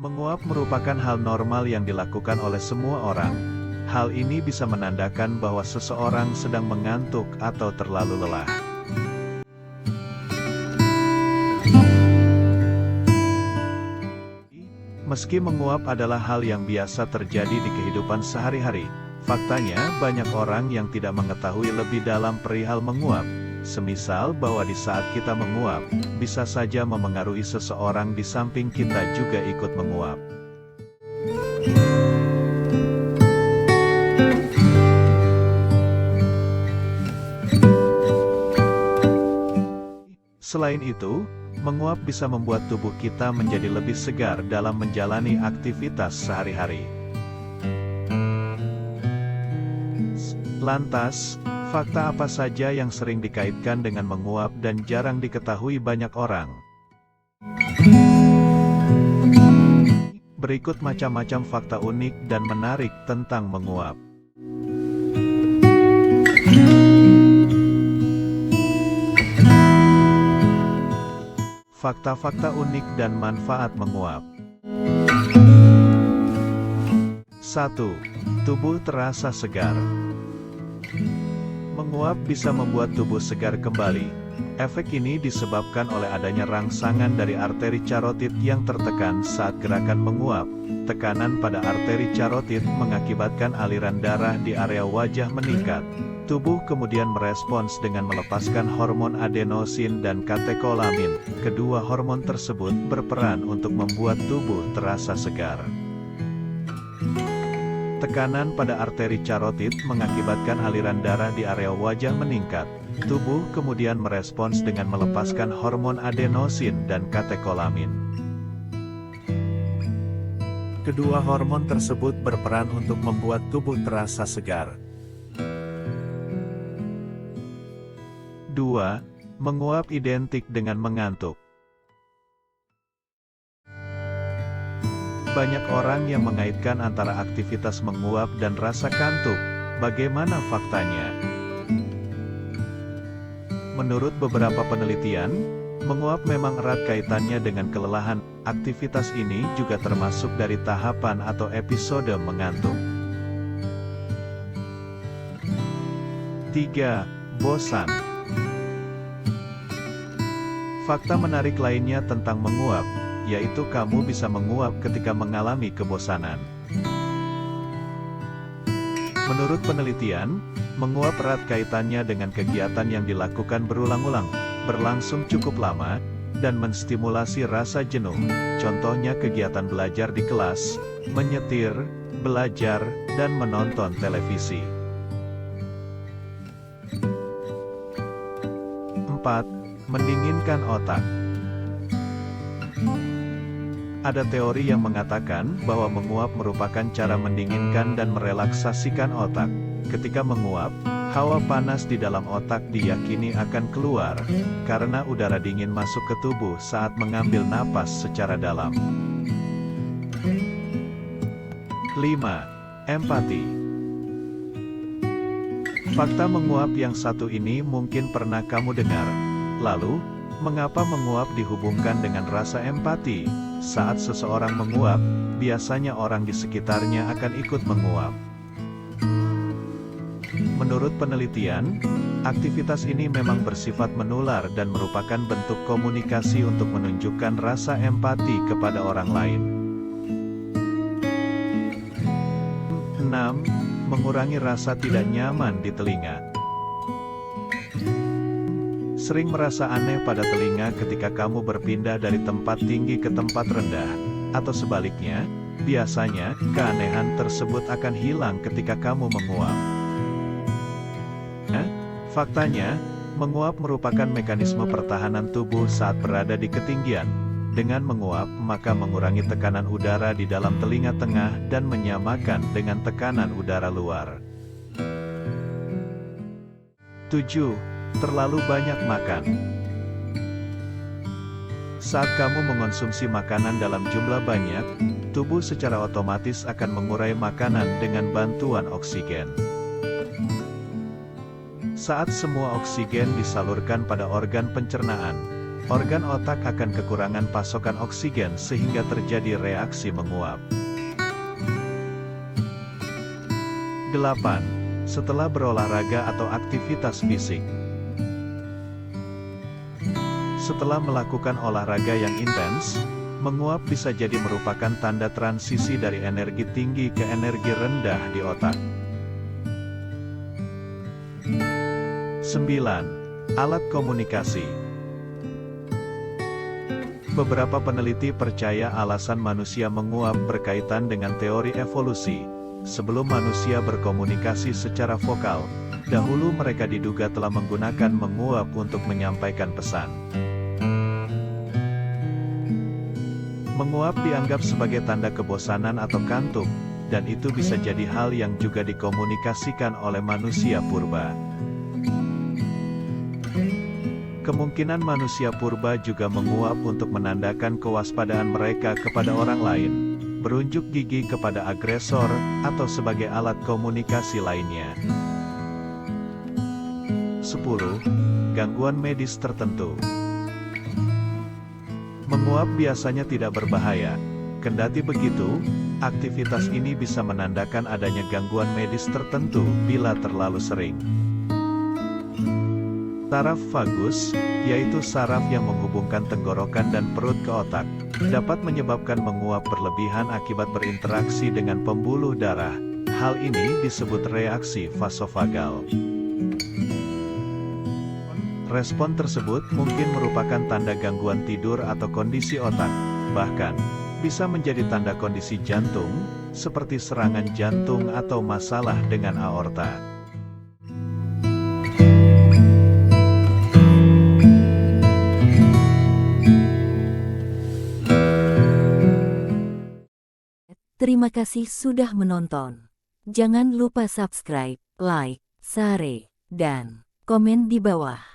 Menguap merupakan hal normal yang dilakukan oleh semua orang. Hal ini bisa menandakan bahwa seseorang sedang mengantuk atau terlalu lelah. Meski menguap adalah hal yang biasa terjadi di kehidupan sehari-hari, faktanya banyak orang yang tidak mengetahui lebih dalam perihal menguap. Semisal bahwa di saat kita menguap, bisa saja memengaruhi seseorang di samping kita juga ikut menguap. Selain itu, menguap bisa membuat tubuh kita menjadi lebih segar dalam menjalani aktivitas sehari-hari. Lantas, fakta apa saja yang sering dikaitkan dengan menguap dan jarang diketahui banyak orang? Berikut macam-macam fakta unik dan menarik tentang menguap. Fakta-fakta unik dan manfaat menguap. 1. Tubuh terasa segar. Menguap bisa membuat tubuh segar kembali. Efek ini disebabkan oleh adanya rangsangan dari arteri karotid yang tertekan saat gerakan menguap. Tekanan pada arteri karotid mengakibatkan aliran darah di area wajah meningkat. Tubuh kemudian merespons dengan melepaskan hormon adenosin dan katekolamin. Kedua hormon tersebut berperan untuk membuat tubuh terasa segar. Tekanan pada arteri karotid mengakibatkan aliran darah di area wajah meningkat. Tubuh kemudian merespons dengan melepaskan hormon adenosin dan katekolamin. Kedua hormon tersebut berperan untuk membuat tubuh terasa segar. 2. Menguap identik dengan mengantuk. Banyak orang yang mengaitkan antara aktivitas menguap dan rasa kantuk. Bagaimana faktanya? Menurut beberapa penelitian, menguap memang erat kaitannya dengan kelelahan. Aktivitas ini juga termasuk dari tahapan atau episode mengantuk. 3. Bosan. Fakta menarik lainnya tentang menguap, yaitu kamu bisa menguap ketika mengalami kebosanan. Menurut penelitian, menguap erat kaitannya dengan kegiatan yang dilakukan berulang-ulang, berlangsung cukup lama, dan menstimulasi rasa jenuh. Contohnya kegiatan belajar di kelas, menyetir, belajar, dan menonton televisi. 4. Mendinginkan otak. Ada teori yang mengatakan bahwa menguap merupakan cara mendinginkan dan merelaksasikan otak. Ketika menguap, hawa panas di dalam otak diyakini akan keluar, karena udara dingin masuk ke tubuh saat mengambil napas secara dalam. 5. Empati. Fakta menguap yang satu ini mungkin pernah kamu dengar. Lalu, mengapa menguap dihubungkan dengan rasa empati? Saat seseorang menguap, biasanya orang di sekitarnya akan ikut menguap. Menurut penelitian, aktivitas ini memang bersifat menular dan merupakan bentuk komunikasi untuk menunjukkan rasa empati kepada orang lain. 6. Mengurangi rasa tidak nyaman di telinga. Sering merasa aneh pada telinga ketika kamu berpindah dari tempat tinggi ke tempat rendah, atau sebaliknya, biasanya, keanehan tersebut akan hilang ketika kamu menguap. Faktanya, menguap merupakan mekanisme pertahanan tubuh saat berada di ketinggian. Dengan menguap, maka mengurangi tekanan udara di dalam telinga tengah dan menyamakan dengan tekanan udara luar. 7. Terlalu banyak makan. Saat kamu mengonsumsi makanan dalam jumlah banyak, tubuh secara otomatis akan mengurai makanan dengan bantuan oksigen. Saat semua oksigen disalurkan pada organ pencernaan, Organ otak akan kekurangan pasokan oksigen sehingga terjadi reaksi menguap. 8. Setelah berolahraga atau aktivitas fisik. Setelah melakukan olahraga yang intens, menguap bisa jadi merupakan tanda transisi dari energi tinggi ke energi rendah di otak. 9. Alat komunikasi. Beberapa peneliti percaya alasan manusia menguap berkaitan dengan teori evolusi. Sebelum manusia berkomunikasi secara vokal, dahulu mereka diduga telah menggunakan menguap untuk menyampaikan pesan. Menguap dianggap sebagai tanda kebosanan atau kantuk, dan itu bisa jadi hal yang juga dikomunikasikan oleh manusia purba. Kemungkinan manusia purba juga menguap untuk menandakan kewaspadaan mereka kepada orang lain, berunjuk gigi kepada agresor, atau sebagai alat komunikasi lainnya. 10. Gangguan medis tertentu. Menguap biasanya tidak berbahaya. Kendati begitu, aktivitas ini bisa menandakan adanya gangguan medis tertentu bila terlalu sering. Saraf vagus, yaitu saraf yang menghubungkan tenggorokan dan perut ke otak, dapat menyebabkan menguap berlebihan akibat berinteraksi dengan pembuluh darah. Hal ini disebut reaksi vasovagal. Respon tersebut mungkin merupakan tanda gangguan tidur atau kondisi otak, bahkan bisa menjadi tanda kondisi jantung, seperti serangan jantung atau masalah dengan aorta. Terima kasih sudah menonton. Jangan lupa subscribe, like, share, dan komen di bawah.